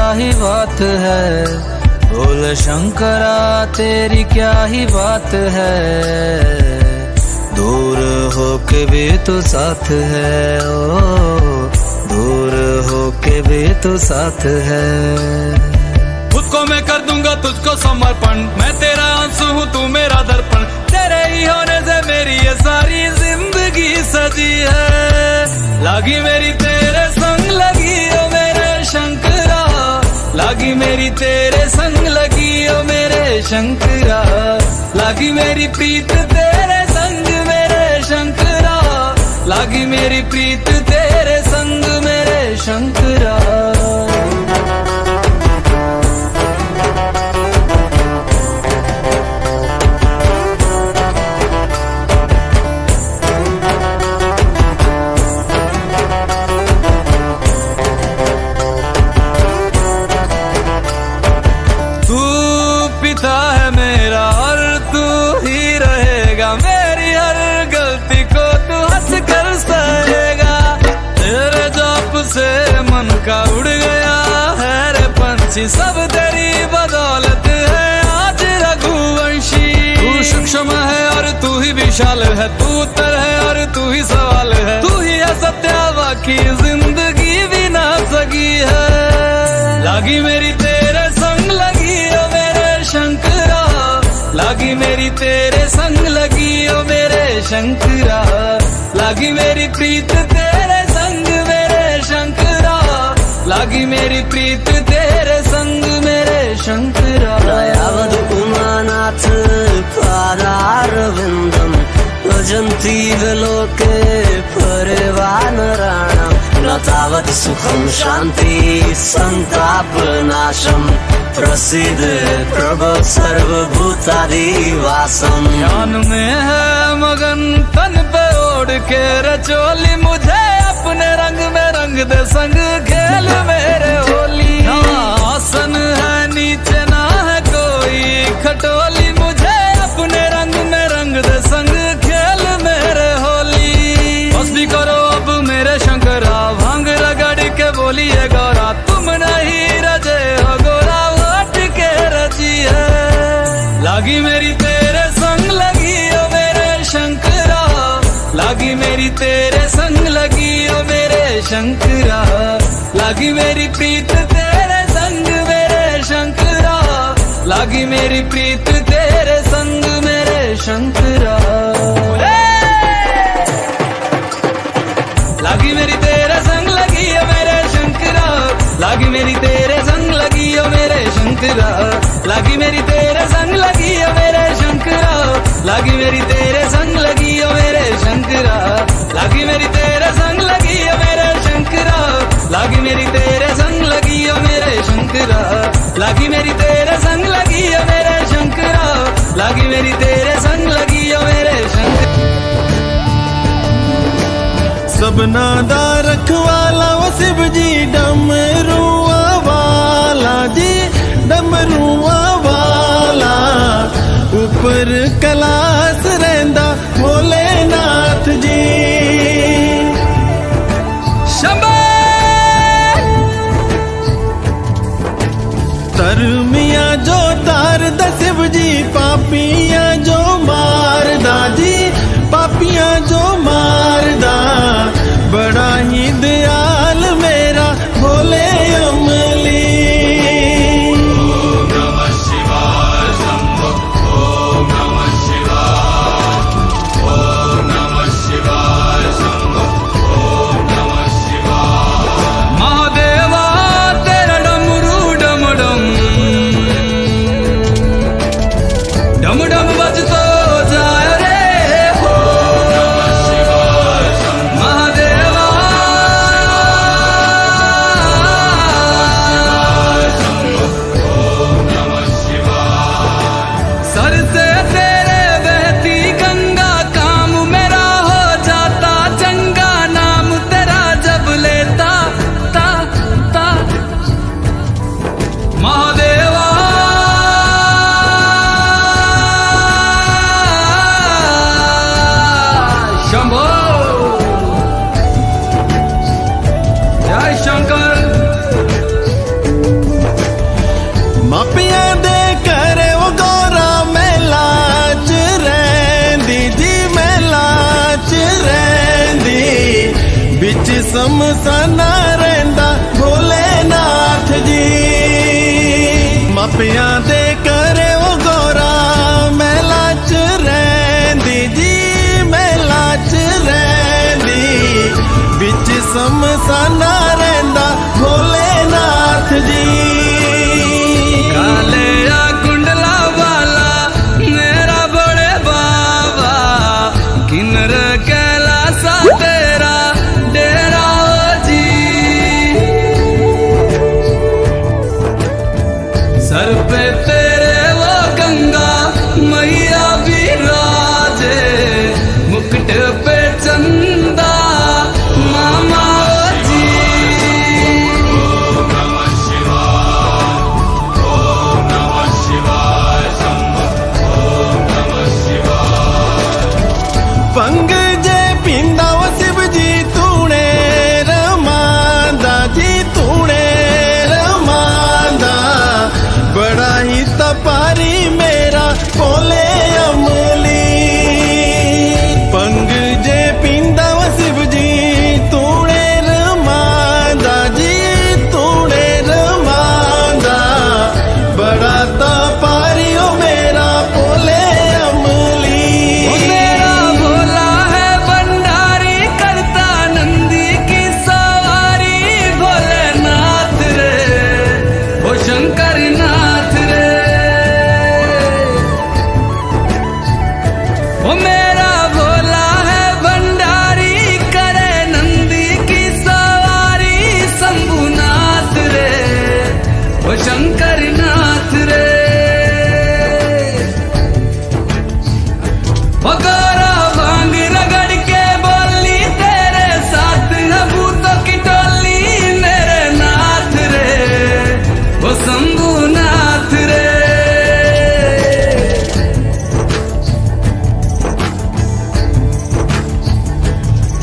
क्या ही बात है, बोल शंकरा तेरी क्या ही बात है। दूर होके भी तू साथ है, ओ दूर होके भी तू साथ है। खुद को मैं कर दूंगा तुझको समर्पण, मैं तेरा आंसू हूँ तू मेरा दर्पण। तेरे ही होने से मेरी ये सारी जिंदगी सजी है। लागी मेरी तेरे संग लगी ओ मेरे शंकरा, लागी मेरी तेरे संग लगी ओ मेरे शंकरा। लागी मेरी प्रीत तेरे संग मेरे शंकरा, लागी मेरी प्रीत तेरे संग मेरे शंकरा। है मेरा और तू ही रहेगा, मेरी हर गलती को तू हंस कर सहेगा। तेरे जाप से मन का उड़ गया है रे पंछी, सब तेरी बदौलत है आज रघुवंशी। तू सूक्ष्म है और तू ही विशाल है, तू उत्तर है और तू ही सवाल है। तू ही है सत्य बाकी जिंदगी भी ना सकी है। लागी मेरी तेरे संग लगी ओ मेरे शंकरा, लागी मेरी तेरे संग लगी ओ मेरे शंकरा। लागी मेरी प्रीत तेरे संग मेरे शंकरा, लागी मेरी प्रीत तेरे संग मेरे शंकरा। दयावद उमानाथ पादारविन्दम् भजन्ति विलोके परिवानराणाम्। न तावत् सुखं शान्ति सन्तापनाशम्, प्रसिद्ध प्रभो सर्वभूतादिवासम्। ज्ञान में है मगन तन पे ओढ़ के रचोली, मुझे अपने रंग में रंग दे संग खेल मेरे होली। आसन है नीचे ना है कोई खटोली, मुझे अपने रंग में रंग दे संग खेल मेरे होली। बस भी करो अब मेरे शंकरा, भांग रगड़ के बोलिए गौरा, तुम नहीं रजे हो गोरा हट के रची है। लागी मेरी तेरे संग लगी ओ मेरे शंकरा, लागी मेरी तेरे संग लगी ओ मेरे शंकरा। लागी मेरी प्रीत तेरे संग मेरे शंकरा, लागी मेरी प्रीत तेरे संग मेरे शंकरा। लागी मेरी तेरे संग लगी ओ मेरे शंकरा, लागी मेरी तेरे संग लगी ओ मेरे शंकरा। लागी मेरी तेरे संग लगी ओ मेरे शंकरा, लागी मेरी तेरे संग लगी ओ मेरे शंकरा। लागी मेरी तेरे संग लगी ओ मेरे शंकरा, लागी मेरी तेरे संग लगी ओ मेरे शंकरा। लागी मेरी तेरे संग लगी ओ मेरे शंकरा, लागी मेरी तेरे संग लगी ओ मेरे शंकरा। सबना दा रखवाला वो शिव जी डमरुआ वाला जी, डमरुआ वाला। ऊपर कैलाश रहिंदा भोलेनाथ जी। शंभो तरमिया जो तार दा शिव जी, पापियां जो मारदा जी, पापियां जो मारदा। बड़ा ही दयाल मेरा भोले अमली। ओम नमः शिवाय शंभो, ओम नमः शिवाय, ओम नमः शिवाय शंभो, ओम नमः शिवाय। महादेवा तेरा डमरू डम डम, डम डम बजतो जाए रे। ओम नमः शिवाय शंभो, महादेवा ਸਮਸਾਨਾ ਰਹਿੰਦਾ ਭੋਲੇਨਾਥ ਜੀ। ਮਾਪਿਆਂ ਦੇ ਘਰੇ ਉਹ ਗੋਰਾ ਮਹਿਲਾ ਚ ਰਹਿੰਦੀ ਜੀ, ਮਹਿਲਾ ਚ ਰਹਿੰਦੀ, ਵਿੱਚ ਸਮਸਾਨਾ ਰਹਿੰਦਾ ਭੋਲੇਨਾਥ ਜੀ। काले या कुंडला वाला मेरा बड़े बाबा, किन्नर कैलासा तेरा डेरा जी। सर पे तेरे वो गंगा मैया विराजे, मुकुट पे चंदा मामा जी। ਭੰਗ ਜੇ ਪੀਂਦਾ ਵਾ ਸ਼ਿਵ ਜੀ ਤੂਣੇ ਰਮਾਂਦਾ ਜੀ, ਤੂਣੇ ਰਮਾਂਦਾ, ਬੜਾ ਹੀ ਤਪਾਰੀ ਮੇਰਾ ਭੋਲੇ ਅਮਲੀ। ਭੰਗ ਜੇ ਪੀਂਦਾ ਵਾ ਸ਼ਿਵ ਜੀ ਤੂਣੇ ਰਮਾਂਦਾ ਜੀ, ਤੂਣੇ ਰਮਾਂਦਾ, ਬੜਾ ਤਪਾਰੀ ਓ ਮੇਰਾ ਭੋਲੇ ਅਮਲੀ। ओ मेरा भोला है भंडारी, करता नंदी की सवारी, भोलेनाथ रे ओ शंकर नाथ रे। ओ मेरा भोला है भंडारी, करे नंदी की सवारी, शंभुनाथ रे ओ शंकर नाथ रे। बगोरा भांग रगड़ के बोली, तेरे साथ है भूतों की टोली, मेरे नाथ रे वो शंभुनाथ रे।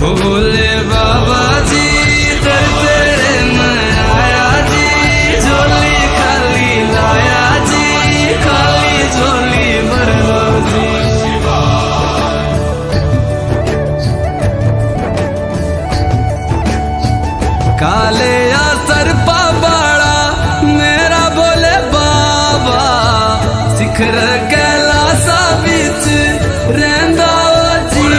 भोले बाबा जी दर तेरे मैं आया जी, झोली खाली लाया जी, खाली झोली भर लो जी। काले या सरपा बाड़ा मेरा भोले बाबा, शिखर कैलासा बिच रहंदा जी।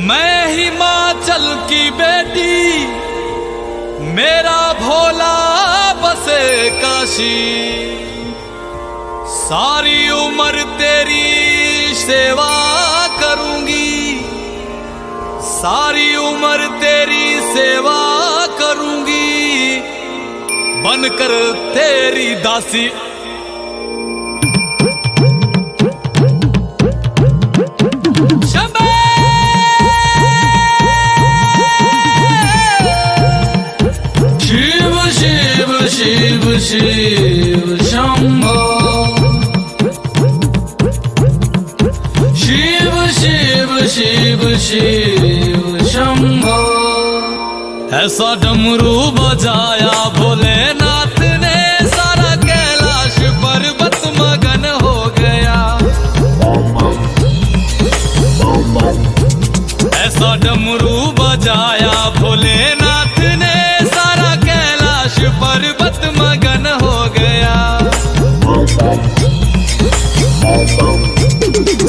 मैं हिमाचल की बेटी, मेरा भोला बसे काशी, सारी उम्र तेरी सेवा करूंगी, सारी उम्र तेरी सेवा करूंगी, बनकर तेरी दासी। शिव शिव शिव शिव शंभो, शिव शिव शिव शिव शंभो। ऐसा डमरू बजाया भोलेनाथ ने, सारा कैलाश पर्वत मगन हो गया। ऐसा डमरू बजाया भोलेनाथ ने, सारा कैलाश पर्वत मगन हो गया।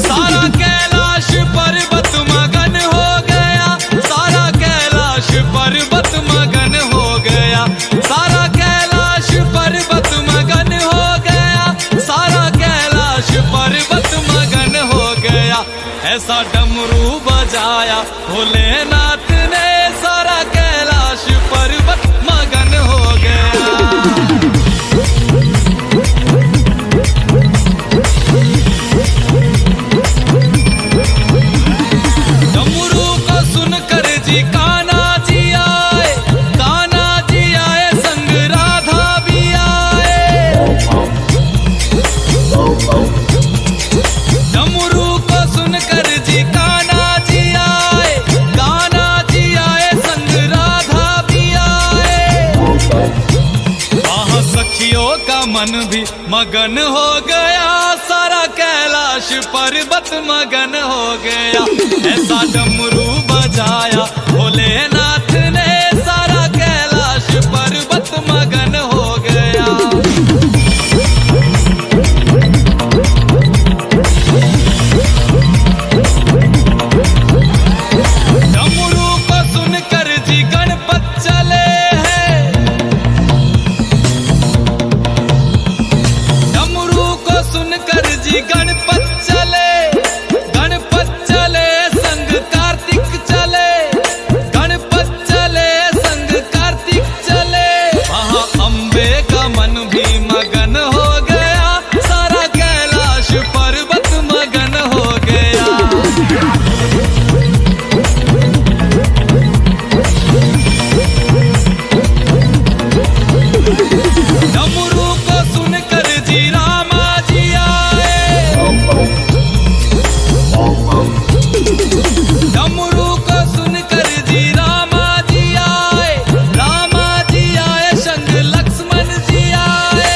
सारा कैलाश पर्वत मगन हो गया, सारा कैलाश पर्वत मगन हो गया, सारा कैलाश पर्वत मगन हो गया, सारा कैलाश पर्वत मगन हो गया। ऐसा डमरू बजाया भोलेनाथ ने, सारा वहाँ सखियों का मन भी मगन हो गया, सारा कैलाश पर्वत मगन हो गया। ऐसा डमरू बजाया भोलेनाथ ने, सारा कैलाश पर्वत मगन हो गया। डमरू को सुनकर जी गणपत चले हैं, डमरू को सुनकर जी गणपत चले, गणपत चले संग कार्तिक चले, गणपत चले संग कार्तिक चले। वहाँ अम्बे का मन भी मगन हो गया, सारा कैलाश पर्वत मगन हो गया। डमरू को सुनकर जी रामा जी आए, डमरू को सुनकर जी रामा जी आए, रामा जी आए संग लक्ष्मण जी आए।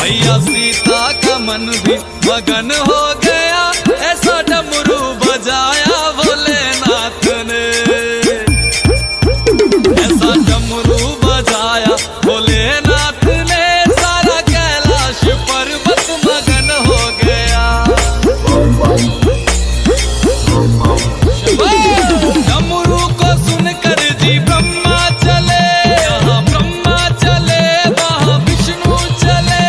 भैया सीता का मन भी मगन हो गया, ऐसा डमरू बजाया भोलेनाथ ने, ऐसा डमरू बजाया भोलेनाथ ने, सारा कैलाश पर्वत मगन हो गया। डमरू को सुनकर जी ब्रह्मा चले, यहाँ ब्रह्मा चले वहाँ विष्णु चले,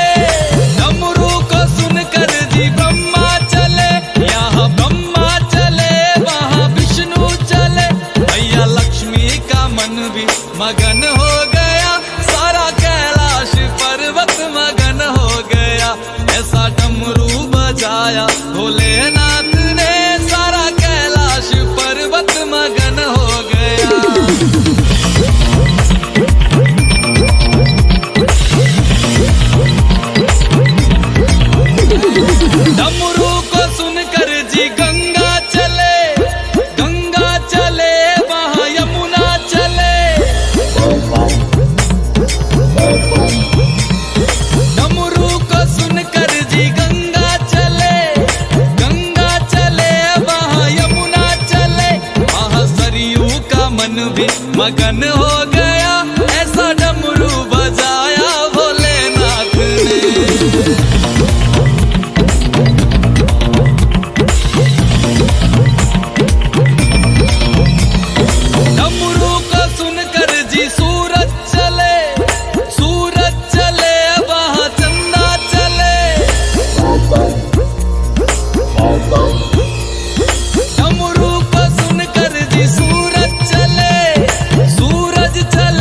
डमरू को सुनकर जी ब्रह्मा चले, यहाँ ब्रह्मा चले वहाँ विष्णु चले। भैया लक्ष्मी का मन भी मगन हो गया, सारा कैलाश पर्वत मगन हो गया। ऐसा डमरू बजाया भोलेनाथ ने, सारा कैलाश पर्वत मगन हो गया। डमरू को सुनकर जी गंगा चले, गंगा चले वहाँ यमुना चले, डमरू को सुनकर जी गंगा चले, गंगा चले वहाँ यमुना चले। वहाँ सरयू का मन भी मगन हो गया, ऐसा डमरू बजाया भोलेनाथ ने। डमरू को सुनकर जी सूरज चले, सूरज चले वहाँ चंदा चले, डमरू को सुनकर जी सूरज चले, सूरज चले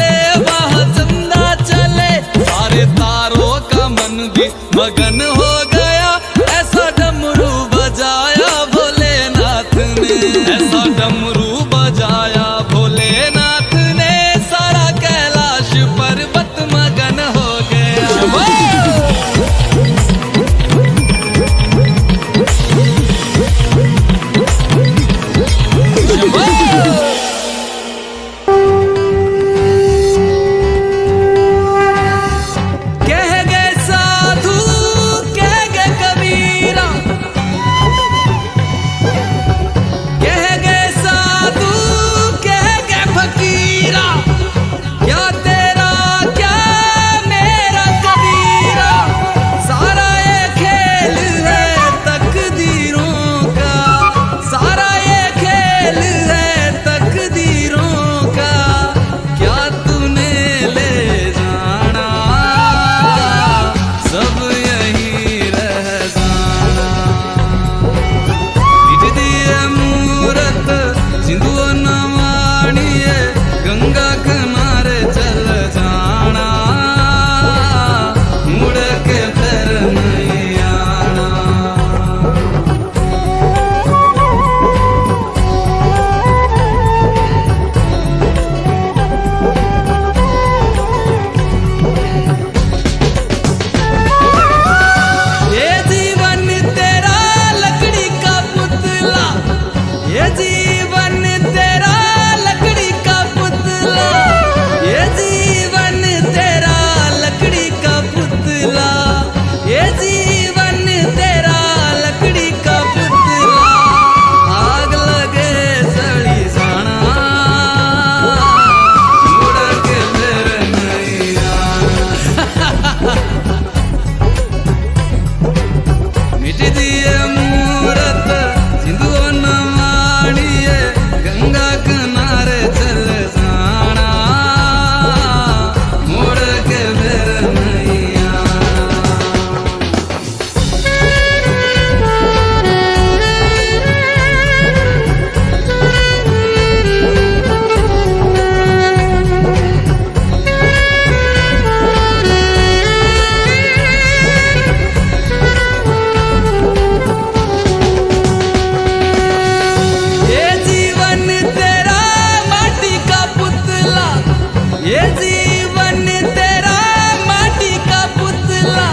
ये जीवन तेरा माटी का पुतला,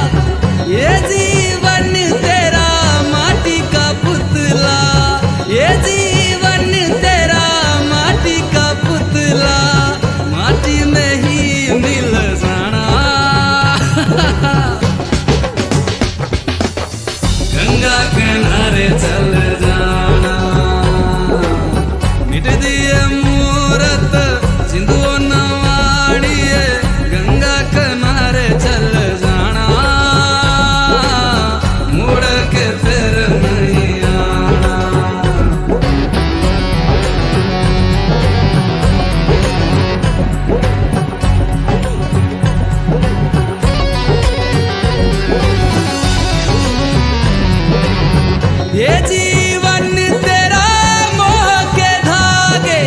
ये जीवन तेरा माटी का पुतला, ये जीवन तेरा माटी का पुतला, माटी में ही मिल जाना। गंगा किनारे चल जाना, मिट दिए मूरत सिंधु नवाड़िए, गंगा किनारे चल जाना, मुड़ के फिर नहीं आना। ये जीवन तेरा मोह के धागे,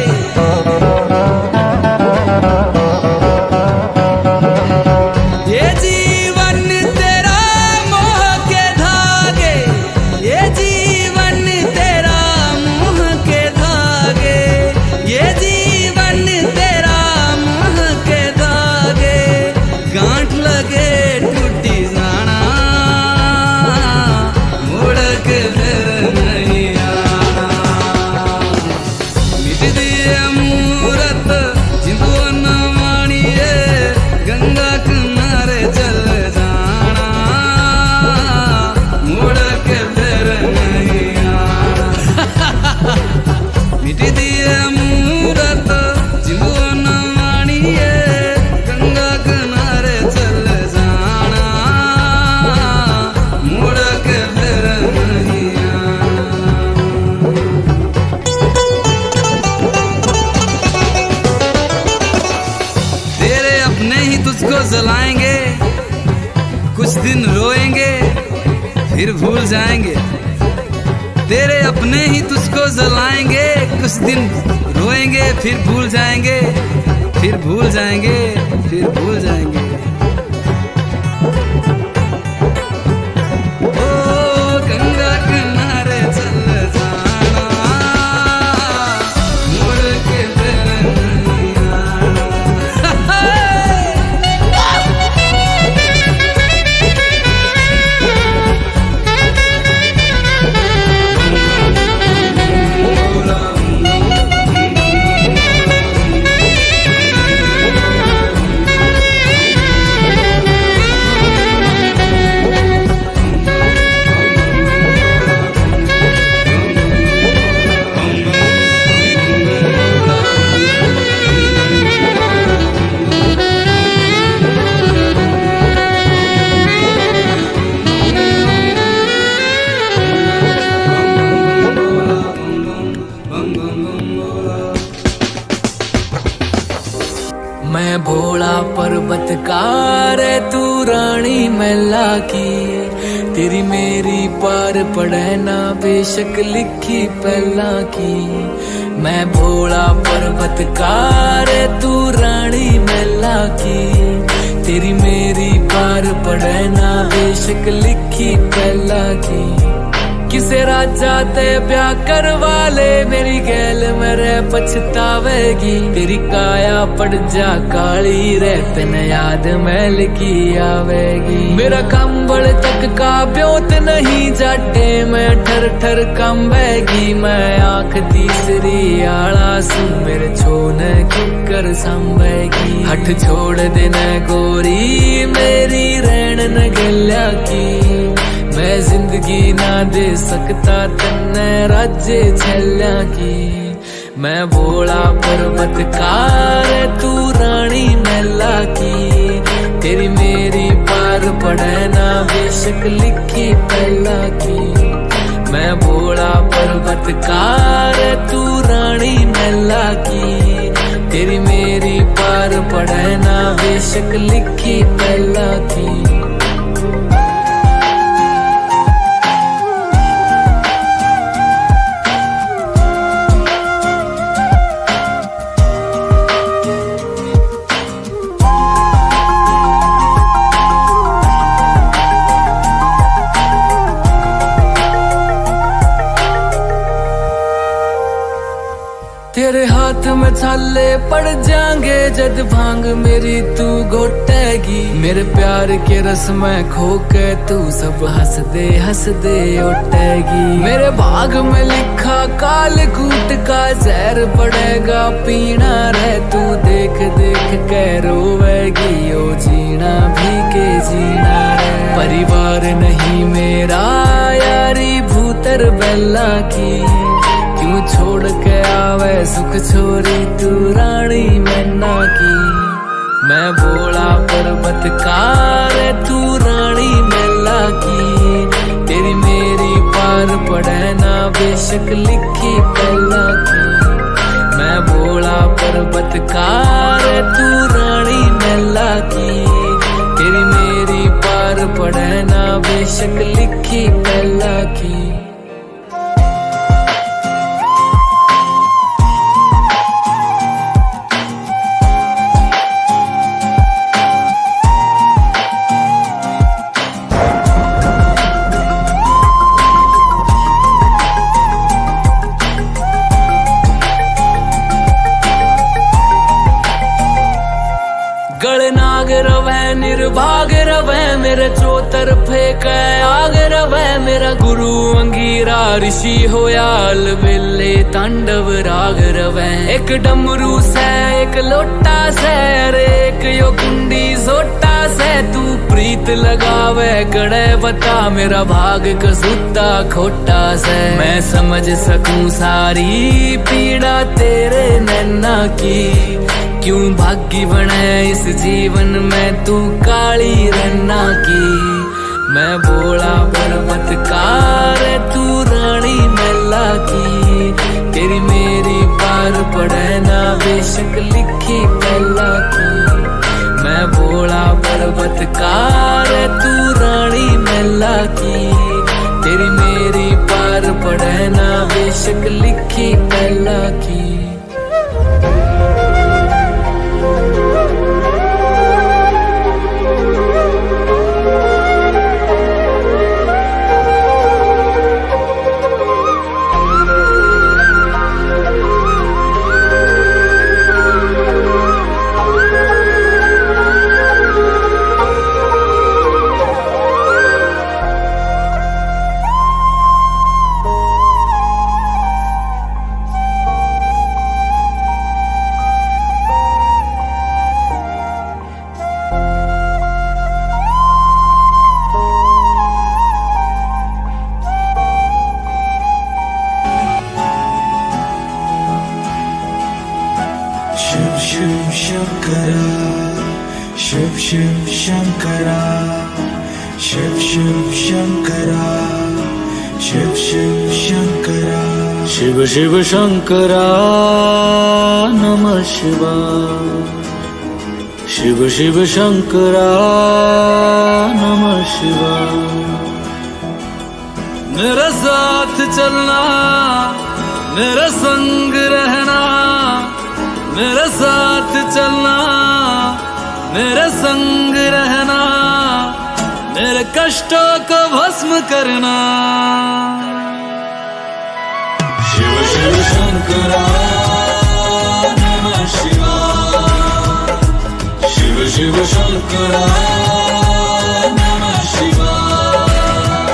ये जीवन तेरा मोह के धागे, ये जीवन तेरा मोह के धागे, ये जीवन तेरा मोह के धागे, गांठ लगे टूटी जाना, मुड़ के फिर नहीं आना। मिट दिए मूरत सिंधु नवाड़िए, गंगा किनारे चल जाना, मुड़ के फिर नहीं आना। मिट दिए मूरत सिंधु नवाड़िए, गंगा किनारे चल जाना, मुड़ के फिर नहीं आना। तेरे अपने ही तुझको जलाएंगे, कुछ दिन रोएंगे फिर भूल जाएंगे। तेरे अपने ही तुझको जलाएंगे, कुछ दिन रोएंगे फिर भूल जाएंगे, फिर भूल जाएंगे, फिर भूल जाएंगे। ओ गंगा किनारे चल जाना, मुड़ के फिर नहीं आना। मैं भोला पर्वतकार तू रानी मैला की, तेरी मेरी पार पड़े ना बेशक लिखी पहला की। मैं भोला पर्वतकार तू रानी मैला की, तेरी मेरी पार पड़े ना बेशक लिखी पहला की। किसे राजा ते ब्याह करवा ले, मेरी गैल मेरे पछतावेगी। तेरी काया पड़ जा काली रे, तन याद मैल की आवेगी। मेरा कंबल तक का ब्योत नहीं जाटे, मैं ठर ठर कंबेगी। मैं आंख तीसरी आला सू, मेरे छोने किकर संभेगी। हट छोड़ देना गोरी मेरी रैन न गल्या की, मैं जिंदगी ना दे सकता तन्ने राज्य छल्या की। मैं भोला पर्वतकार तू रानी मैला की, तेरी मेरी पार पड़े ना बेशक लिखी पहला की। मैं भोला पर्वतकार तू रानी मैला की, तेरी मेरी पार पड़े ना बेशक लिखी पहला की। तेरे हाथ में छाले पड़ जाएंगे जद भांग मेरी तू घोटेगी। मेरे प्यार के रस में खो के तू सब हंस दे उठेगी। मेरे भाग में लिखा काल कूट का जहर पड़ेगा पीना रे तू देख देख के रोवेगी। ओ जीना भी के जीना रे परिवार नहीं मेरा यारी भूतर बेला की। क्यों छोड़ के आवे सुख छोरी तू रानी मैना की। मैं बोला पर्वत कार तू रानी मैला की। तेरी मेरी पार पड़े ना बेशक लिखी पहला की। मैं बोला पर्वत कार तू रानी मैला की। तेरी मेरी पार पड़े ना बेशक लिखी पहला की। गलनाग रवे निर्भाग रवे मेरे चौतरफे कै आग रवे। मेरा गुरु अंगीरा ऋषि होया अलबेले तांडव राग रवे। एक डमरू से एक लोटा से अरे एक यो कुंडी सोटा से तू प्रीत लगावे कड़े बता मेरा भाग कसूता खोटा से। मैं समझ सकूं सारी पीड़ा तेरे नैना की। क्यों भागी बने इस जीवन में तू काली रन्ना की। मैं बोला पर्वत कार तू रानी मैला की। तेरी मेरी पार पड़े ना बेशक लिखी पहला की। मैं बोला पर्वत कार तू रानी मैला की। तेरी मेरी पार पड़े ना बेशक लिखी पहला की। शिव शंकरा शिव शिव शंकरा शिव शिव शंकरा शिव शिव शंकरा शिव शिव शंकरा नमः शिवाय। शिव शिव शंकरा नमः शिवाय। मेरे साथ चलना मेरे संग रहना। मेरे साथ चलना मेरे संग रहना। मेरे कष्टों को भस्म करना। शिव शिव शंकरा नमः शिवाय। शिव शिव शंकरा नमः शिवाय।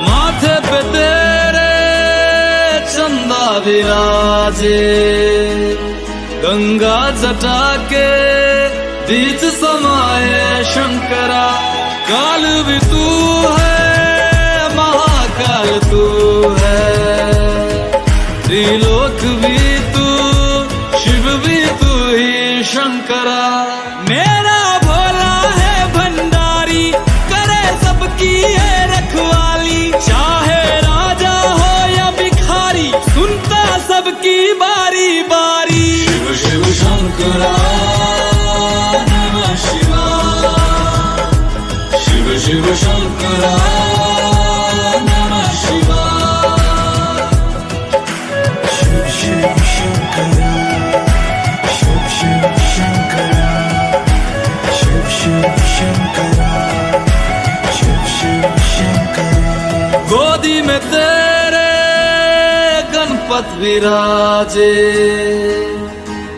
माथे पे तेरे चंदा विराजे। गंगा जटा के बीच समाये शंकरा। काल भी तू है महाकाल तू है। त्रिलोक भी तू शिव भी तू ही शंकरा। मेरा भोला है भंडारी करे सबकी है रखवाली। चाहे राजा हो या भिखारी सुनता सबकी बारी बारी। शिव शिव शंकरा नमः शिवाय। शिव शिव शंकरा नमः शिवाय। शिव शिव शंकरा शिव शिव शंकरा शिव शिव शंकरा शिव शिव शंकरा। गोदी में तेरे गणपति साथ विराजे,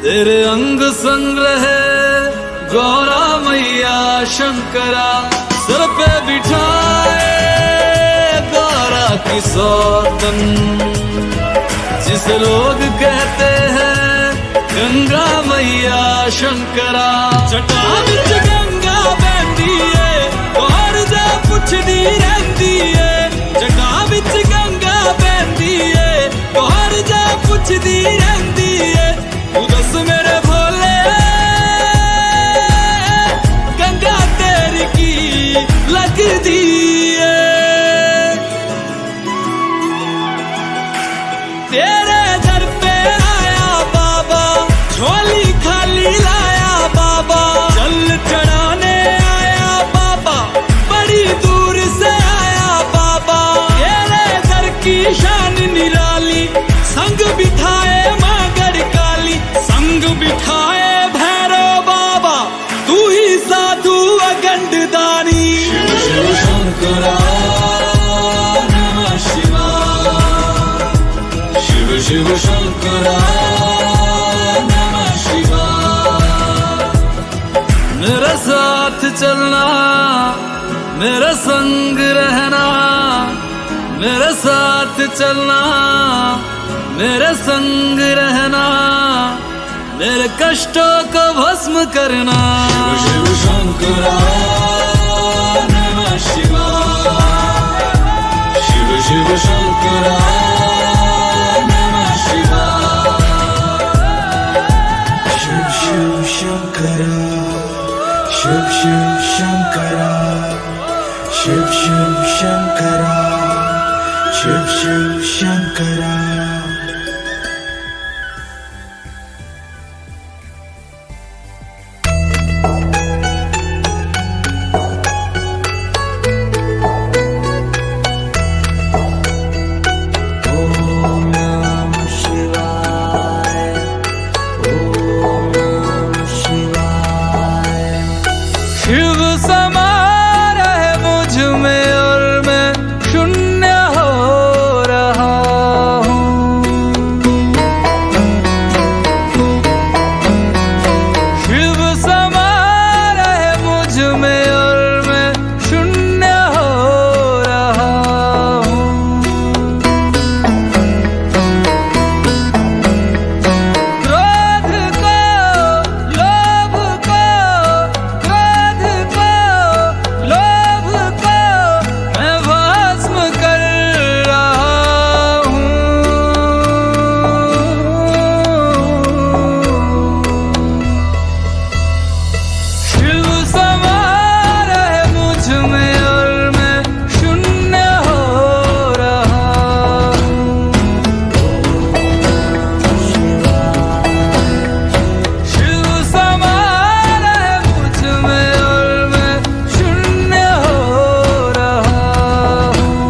तेरे अंग संग रहे गौरा मैया शंकरा, सर पे बिठाए गौरा की सौतन, जिसे लोग कहते हैं गंगा मैया शंकरा। जटा विच गंगा बहंदी है, और जा पुछदी रहंदी है, जटा विच गंगा बहंदी है, और जा पुछदी रहंदी है, तू दस मेरे भोले गंगा तेरी की लगदी है। तेरे दर पे आया बाबा, झोली खाली लाया बाबा, जल चढ़ाने आया बाबा, बड़ी दूर से आया बाबा। तेरे दर की शान निराली, संग बिठाए मागर काली, संग बिठाए भैरव बाबा, तू ही साधु अगंड दानी। शिव शिव शंकरा नमः शिवाय, शिव शिव शंकरा नमः शिवाय। मेरे साथ चलना, मेरे संग रहना, मेरे साथ चलना, मेरे संग रहना, मेरे कष्टों को भस्म करना। शिव शिव शंकरा नमः शिवाय, शिव शिव शंकरा नमः शिवाय। शिव शिव शंकरा, शिव शिव शंकरा, शिव शिव शंकरा, शिव शिव शंकरा। शिव समा रहे मुझ में और मैं शून्य हो रहा हूँ। शिव समा रहे मुझ में और मैं शून्य हो रहा हूँ। क्रोध को, लोभ को, क्रोध को, लोभ को मैं भस्म कर रहा हूँ। शिव समा रहे मुझ में और मैं शून्य हो रहा हूँ। शिव समा रहे मुझ में और मैं शून्य हो रहा हूँ।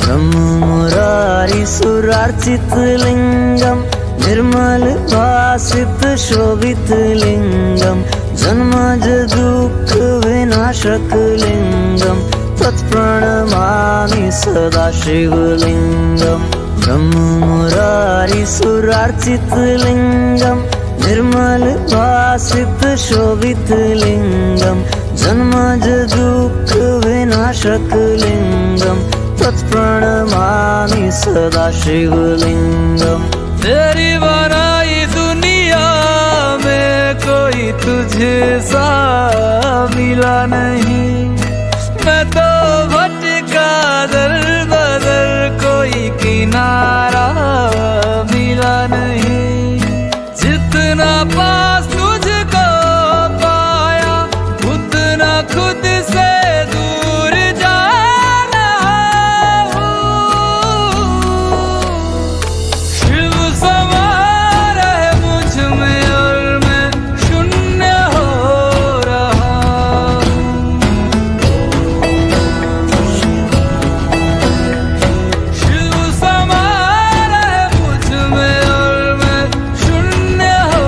ब्रह्म मुरारी सुरार्चित लिंगम, निर्मल भासित शोभित लिंगम, जन्मज दुःख विनाशक लिंगम, तत्प्रणमामि सदा शिवलिंगम। ब्रह्म मुरारी सुरार्चित लिंगम, निर्मल भासित शोभित लिंगम, जन्मज दुःख विनाशक लिंगम, तत्प्रणमामि सदा शिवलिंगम। तेरी बनाई दुनिया में कोई तुझे सा मिला नहीं, मैं तो भटका दर बदर, कोई किनारा मिला नहीं। जितना पास तुझको पाया, उतना खुद से दूर जाना हूँ। शिव समा रहे मुझ में और मैं शून्य हो रहा हूँ। शिव समा रहे मुझ में और मैं शून्य हो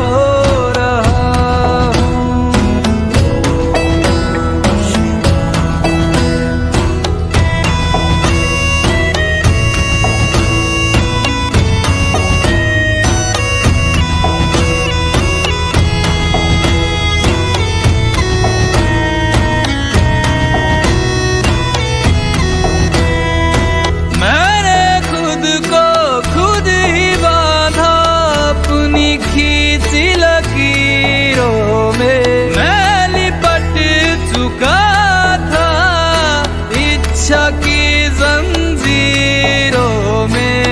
अपनी खींची लकीरों में मैं लिपट चुका था इच्छा की जंजीरों में।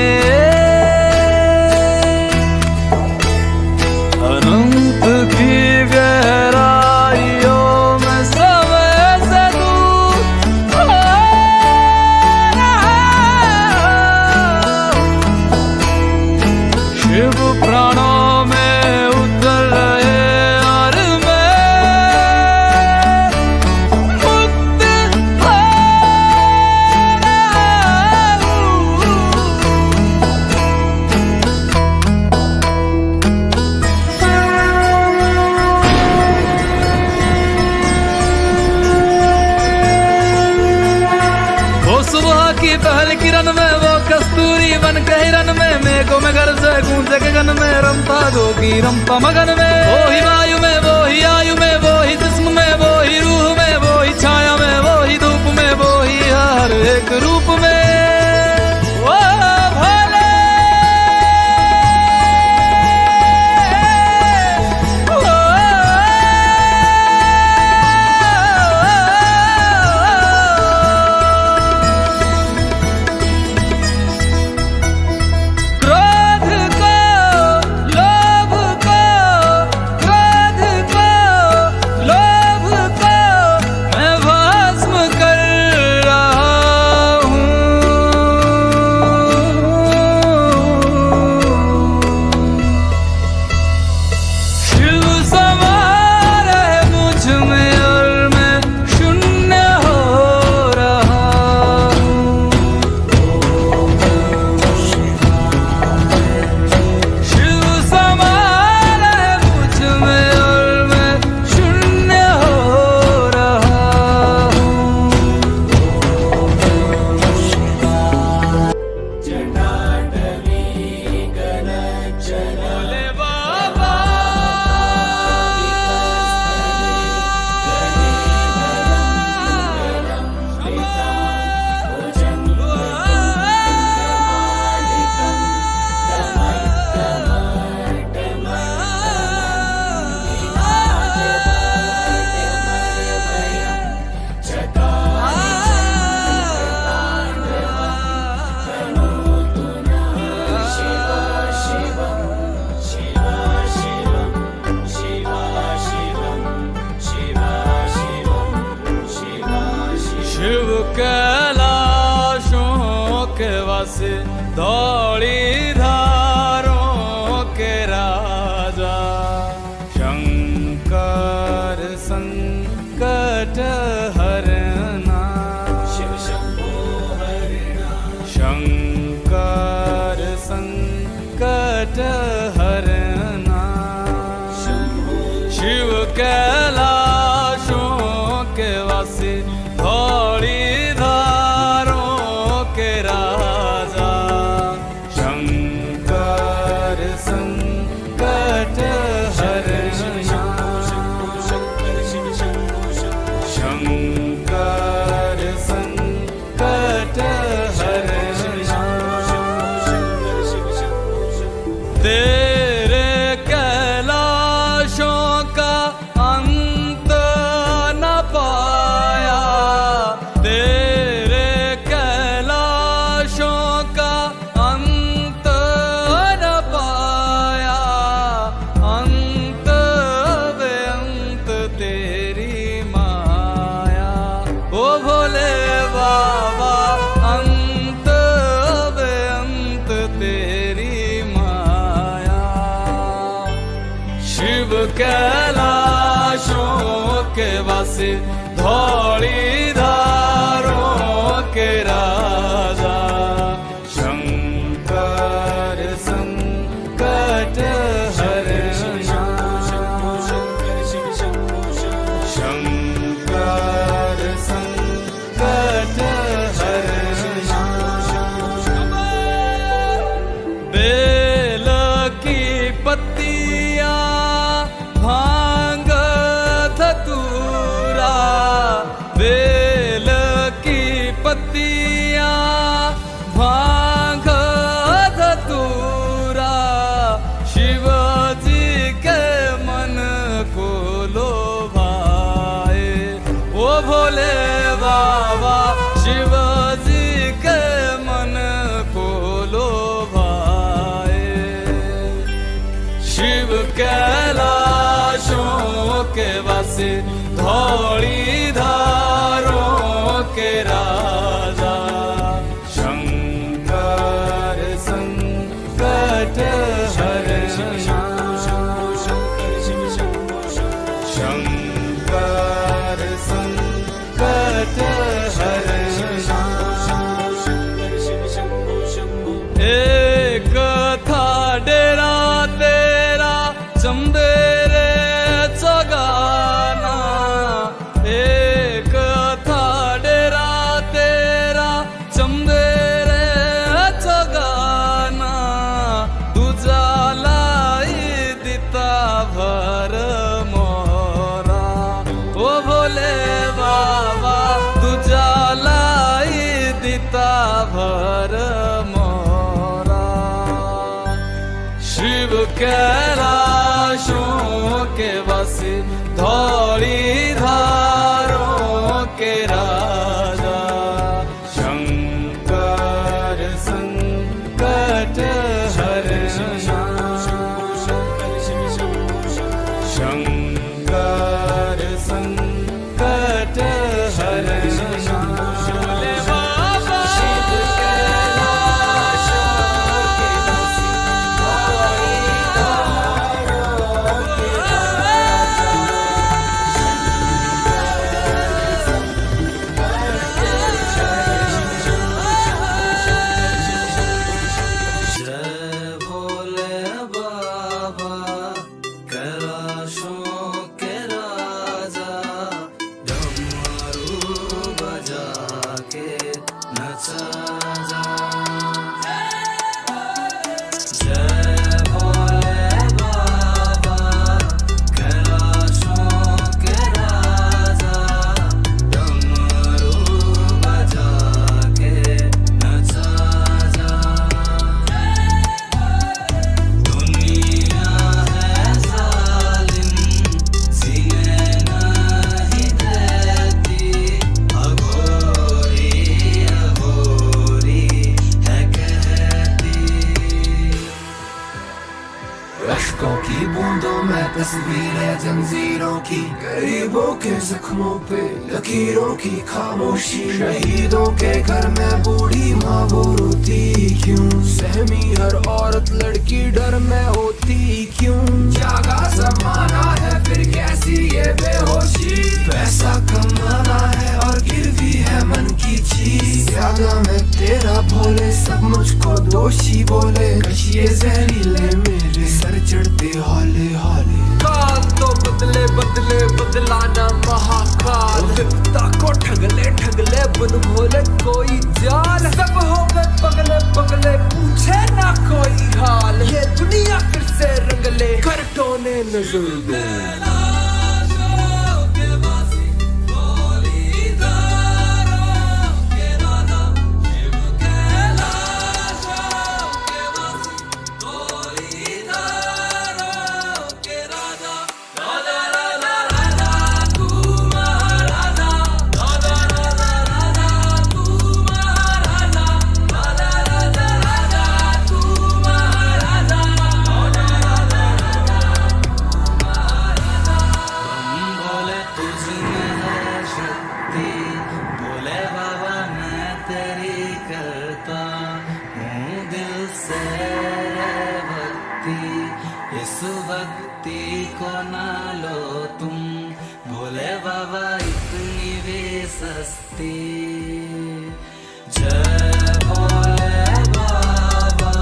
अनंत की गहराइयों में समय से दूर हो रहा। शिव प्राणों में उतर रहे और मैं मुक्त हो रहा हूँ। वो सुबह की पहल किरण में वो कस्तूरी बन के हिरन में मेघों में घर से गूंजे गगन में रमता जोगी रमता मगन में। वो ही वायु में वो ही आयु में वो ही जिस्म में वो ही रूह में वो ही छाया में वो ही धूप में वो ही हर एक रूप में। वो भोले क्रोध को लोभ को क्रोध को लोभ को मैं भस्म कर रहा हूँ। शिव समा रहे मुझ में और मैं शून्य हो रहा हूँ। शिव समा रहे मुझ में और मैं शून्य हो रहा हूँ। भोले बाबा शिव कैलाशों के वासे धौली धारों के राजा शंकर संकट हरना। शिव शंभो हरना शंकर संकट हरना। शिव कैलाशों के वासी धौली धारों के राजा शंकर संकट हरना। शंकर संकट हरना। तेरे कैलाशों का अंत न पाया। तेरे कैलाशों का अंत न पाया। अंत बेअंत तेरी माया। ओ भोले बाबा अंत बेअंत तेरी माया। शिव कैलाशों के वासी धौली धारों के राजा शंकर संकट हरना। शंकर संकट हरना। बेल की पत्तियां भांग धतूरा। बेल शिव कैलाशों के वासी धौली धारों के राजा शंकर संकट हरण शंकर संकट हरण एक था डेरा तेरा चंदेरे चगाना एक था डेरा तेरा चंदेरे चगाना दूजा लाई दिता भर मोरा ओ भोले बाबा दूजा लाई दिता भर मोरा शिव कैलाशों के वासी धौली धारों के राजा शंकर संकट हरण शंकर संकट हरण भोले बाबा जय भोले बाबा कैलाशों के राजा डमरू बजा के नचा जा जय भोले बाबा कैलाशों के राजा डमरू बजा के नचा जा दुनिया है जालिम जीने नहीं देती अघोरी अघोरी है कहती अश्कों की बूंदों में तस्वीरें जंजीरों की गरीबों के जख्मों पे लकीरों की खामोशी शहीदों के घर में बूढ़ी माँ वो रोती क्यों सहमी हर औरत लड़की डर में होती क्यों जागा जमाना है फिर कैसी ये बेहोशी पैसा कमाना है और गिरवी है मन की चीज ज्यादा मैं तेरा भोले सब मुझको दोषी बोले कशिए जहरीले मेरे सर चढ़ते हौले हौले काल तो बदले बदले बदलाना महाकाल विपता को ठगले ठगले बन भोले कोई जाल सब हो गए पगले पगले पूछे ना कोई हाल ये दुनिया फिर से रंगले कर टोने नजर दो भोले तुझ में है शक्ति भोले बाबा मैं तेरी करता हूँ दिल से भक्ति इस भक्ति को ना लो तुम भोले बाबा इतनी भी सस्ती जय भोले बाबा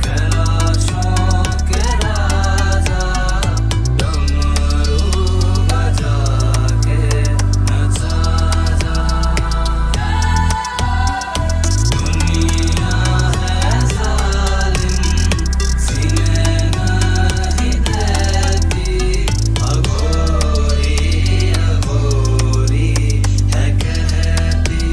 कैलाशों के राजा डमरू बजा के नचा जा दुनिया है जालिम जीने नहीं देती अघोरी अघोरी है कहती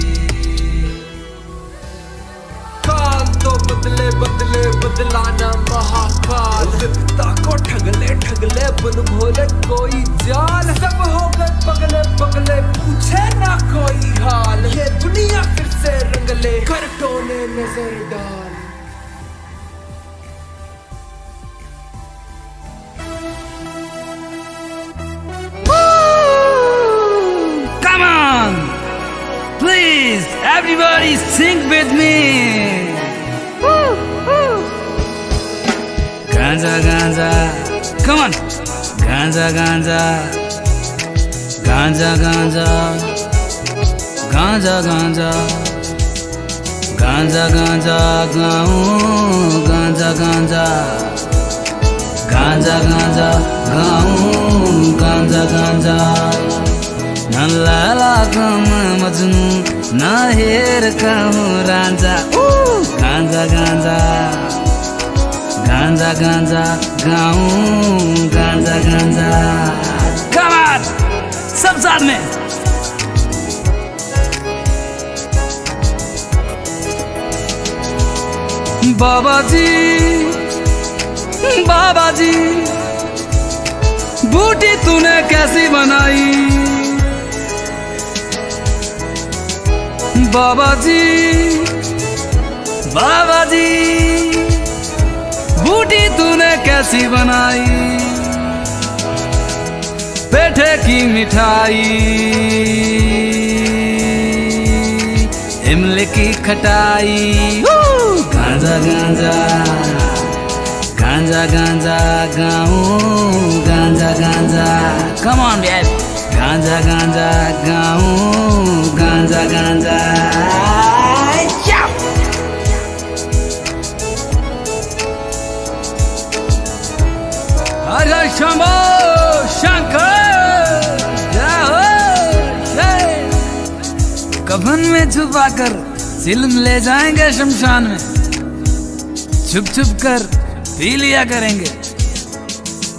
काल तो बदले बदले बदलाना महाकाल विपता को ठगले ठगले बन भोले कोई जाल सब हो गए पगले पगले पूछे ना कोई हाल ये दुनिया फिर से रंगले कर टोने नजर डाल Everybody sing with me. Ganja, ganja, come on. Ganja, ganja, ganja, ganja, ganja, ganja, ganja, ganja, gaun, ganja, ganja, ganja, ganja, gaun, ganja, ganja. Na lala kama Majnu, na her kama Ranja. Ganja, ganja, ganja, ganja, gaun, ganja, ganja. Come on, सब साथ में. बाबा जी, बाबा जी, बूटी तूने कैसी बनाई? बाबा जी, बाबा जी, बूटी तूने कैसी बनाई? पेठे की मिठाई, इमली की खटाई. गांजा, गांजा, गांजा, गांजा, गाऊं, गांजा, गांजा. Come on, babe. गांजा, गांजा, गाऊं, गांजा, गांजा. हरे शंभो शंकर, जय हो जय. कफन में छुपाकर चिलम ले जाएंगे शमशान में, छुप छुप कर पी लिया करेंगे.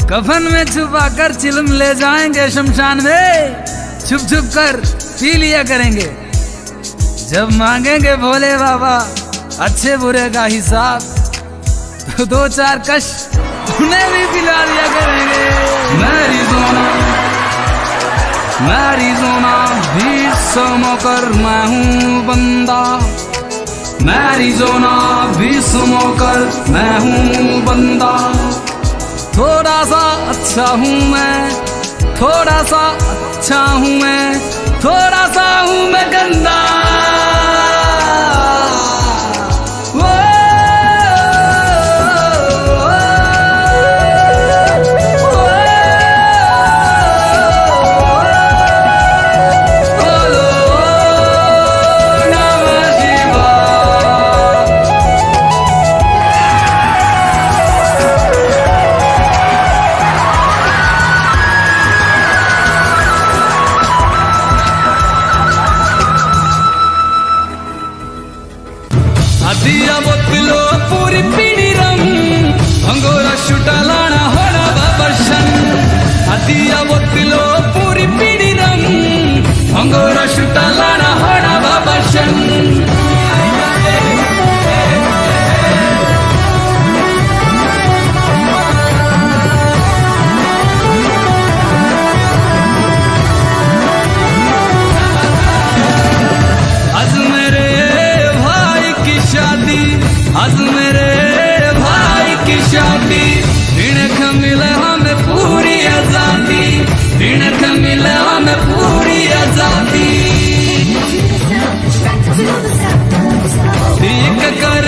कफन में छुपाकर चिलम ले जाएंगे शमशान में, छुप छुप कर पी लिया करेंगे. जब मांगेंगे भोले बाबा अच्छे बुरे का हिसाब, तो दो चार कश उन्हें भी पिला दिया करेंगे. मैरिज़ोना भी समोकर मैं हूँ बंदा. मैरिज़ोना भी समोकर मैं हूँ बंदा. थोड़ा सा अच्छा हूँ मैं, थोड़ा सा अच्छा हूँ मैं, थोड़ा सा हूँ मैं गंदा. दिया बोतलो पूरी पीड़ी रम, अंगोरा शुटा लाना होना बाबर्शन. दिया बोतलो पूरी पीड़ी रम, अंगोरा शुटा लाना होना बाबर्शन. आज मेरे भाई की शादी, इनक मिले हमें पूरी आजादी, इनक मिले हमें पूरी आजादी. ठीक कर